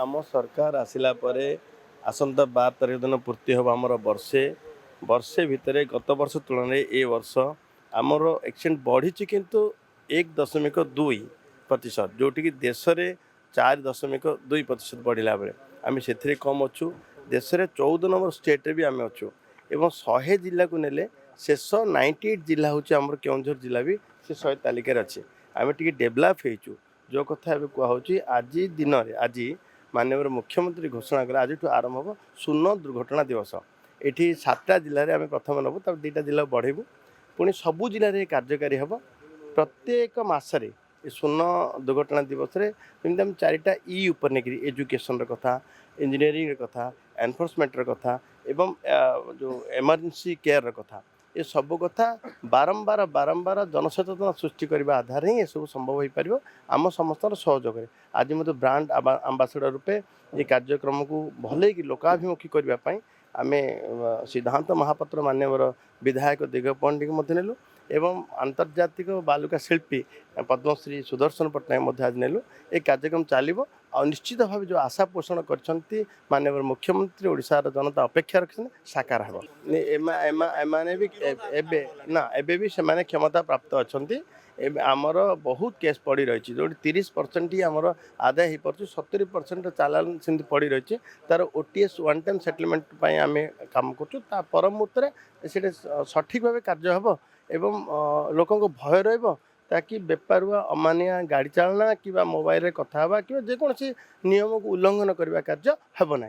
आम सरकार आसला आसंता 12 तारीख दिन पूर्ति हम आमर वर्षे भितर गत वर्ष तुलन में ए वर्ष आमर एक्सीडेंट बढ़ी किंतु 1.2% जोटि देश में 4.2% बढ़ला बेले आम से कम अच्छू देश में 14 नंबर स्टेट भी आम अच्छू एवं 100 जिला को नेले शेष 98 जिला हूँ आमर केउझर जिला भी से 100 तालिकार अच्छे आम टी डेभलप हो जो कथा कहूँ आज दिन आज माननीय मुख्यमंत्री घोषणा कले आज आरंभ हम शून्य दुर्घटना दिवस ये 7टा जिले में आम प्रथम नबू तब 2टा जिला बढ़ेबू पुणी सबू जिले में कार्यकारी हम प्रत्येक मसरे शून्य दुर्घटना दिवस जमी आम 4टा ई उपर नहीं एजुकेशन कथा इंजीनियरिंग कथा एनफोर्समेंट कथा एवं जो इमरजेंसी केयर कथा ये सब कथा बारंबार बारंबार जनसचेतना सृष्टि करने आधार ही सब संभव हो पार आम समस्त सहयोग आज मतलब ब्रांड आंबासाडर रूपे ये कार्यक्रम को भले कि लोकाभिमुखी करने आम सिद्धांत महापात्र मान्यवर विधायक दिगपंडी नेलु एवं आंतर्जातिक बालुका शिल्पी पद्मश्री सुदर्शन पट्टनायक आज नेलु ये कार्यक्रम चलो और निश्चित भाव जो आशा पोषण कर माननीय मुख्यमंत्री ओडिशार जनता अपेक्षा रखते साकार हम भी ना एबे भी से क्षमता प्राप्त अच्छा आमर बहुत केस पड़ी रही जो 30% ही आमर आदाय हो पार्छ 70% चालान सेमती पड़ी रही तार ओटीएस वन टाइम सेटलमेंट आम काम कर पर मुहूर्त से सठिक भाव कार्य हम एवं लोक भय रही ताकि बेपारुआ अमानिया गाड़ी चालना कि मोबाइल कथा कि जेकोसी नियम को उल्लंघन करने कार्य हेब ना।